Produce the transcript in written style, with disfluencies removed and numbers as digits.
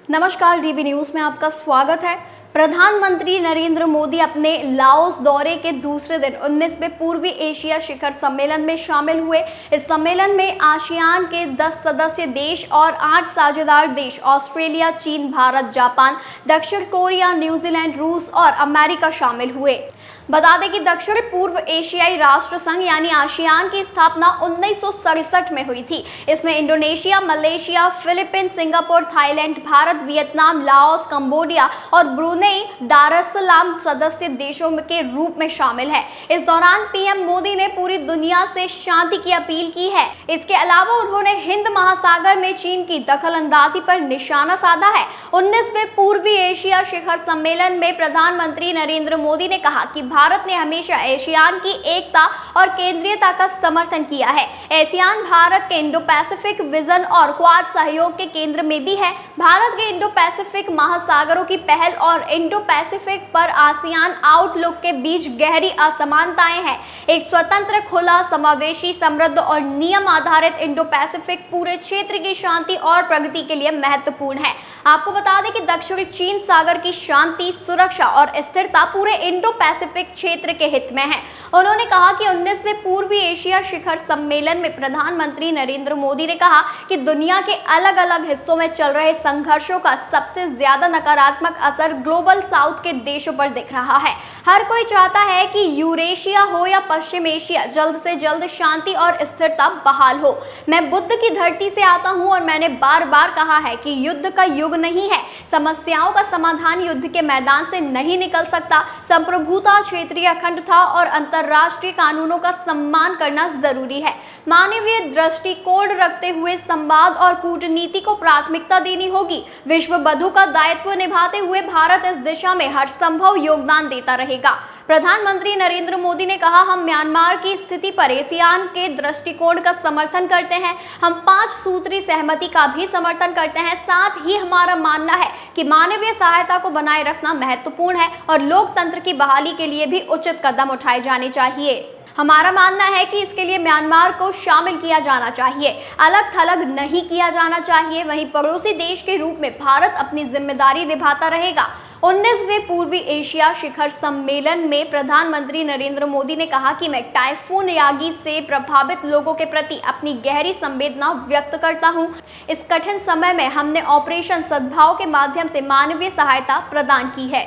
नमस्कार, dB news में आपका स्वागत है। प्रधानमंत्री नरेंद्र मोदी अपने लाओस दौरे के दूसरे दिन 19वें पूर्वी एशिया शिखर सम्मेलन में शामिल हुए। इस सम्मेलन में आसियान के 10 सदस्य देश और 8 साझेदार देश ऑस्ट्रेलिया, चीन, भारत, जापान, दक्षिण कोरिया, न्यूजीलैंड, रूस और अमेरिका शामिल हुए। बता दें कि दक्षिण पूर्व एशियाई राष्ट्र संघ यानी आसियान की स्थापना 1967 में हुई थी। इसमें Indonesia, Malaysia, Philippines, Singapore, Thailand, Bharat, Vietnam, Laos, Cambodia और ब्रुनेई दारुस्सलाम सदस्य देशों के रूप में शामिल है। इस दौरान पीएम मोदी ने पूरी दुनिया से शांति की अपील की है। इसके अलावा उन्होंने हिंद महासागर में चीन की दखलंदाजी पर निशाना साधा है। 19वें पूर्वी एशिया शिखर सम्मेलन में प्रधानमंत्री नरेंद्र मोदी ने कहा कि भारत ने हमेशा एशियान की एकता और केंद्रीयता का समर्थन किया है। एशियान भारत के इंडो पैसिफिक विजन और क्वाड सहयोग के केंद्र में भी है। भारत के इंडो पैसिफिक महासागरों की पहल और इंडो पैसिफिक पर आसियान आउटलुक के बीच गहरी असमानताएं हैं। एक स्वतंत्र, खुला, समावेशी, समृद्ध और नियम आधारित इंडो पैसिफिक पूरे क्षेत्र की शांति और प्रगति के लिए महत्वपूर्ण है। आपको बता दें कि दक्षिणी चीन सागर की शांति, सुरक्षा और स्थिरता पूरे इंडो पैसिफिक क्षेत्र के हित में है। उन्होंने कहा कि 19वें पूर्वी एशिया शिखर सम्मेलन में प्रधानमंत्री नरेंद्र मोदी ने कहा कि दुनिया के अलग अलग हिस्सों में चल रहे संघर्षों का सबसे ज्यादा नकारात्मक असर ग्लोबल साउथ के देशों पर दिख रहा है। हर कोई चाहता है कि यूरेशिया हो या पश्चिम एशिया, जल्द से जल्द शांति और स्थिरता बहाल हो। मैं बुद्ध की धरती से आता हूं और मैंने बार बार कहा है कि युद्ध का युग नहीं है। समस्याओं का समाधान युद्ध के मैदान से नहीं निकल सकता। संप्रभुता, क्षेत्रीय अखंडता और अंतर्राष्ट्रीय कानूनों का सम्मान करना जरूरी है। मानवीय दृष्टिकोण रखते हुए संवाद और कूटनीति को प्राथमिकता देनी होगी। विश्व बंधु का दायित्व निभाते हुए भारत इस दिशा में हर संभव योगदान देता रहेगा। प्रधानमंत्री नरेंद्र मोदी ने कहा, हम म्यांमार की स्थिति पर एशियान के दृष्टिकोण का समर्थन करते हैं। हम 5 सूत्री सहमति का भी समर्थन करते हैं। साथ ही हमारा मानना है कि मानवीय सहायता को बनाए रखना महत्वपूर्ण है और लोकतंत्र की बहाली के लिए भी उचित कदम उठाए जाने चाहिए। हमारा मानना है कि इसके लिए म्यांमार को शामिल किया जाना चाहिए, अलग थलग नहीं किया जाना चाहिए। वहीं पड़ोसी देश के रूप में भारत अपनी जिम्मेदारी निभाता रहेगा। 19वें पूर्वी एशिया शिखर सम्मेलन में प्रधानमंत्री नरेंद्र मोदी ने कहा कि मैं टाइफून यागी से प्रभावित लोगों के प्रति अपनी गहरी संवेदना व्यक्त करता हूं। इस कठिन समय में हमने ऑपरेशन सद्भाव के माध्यम से मानवीय सहायता प्रदान की है।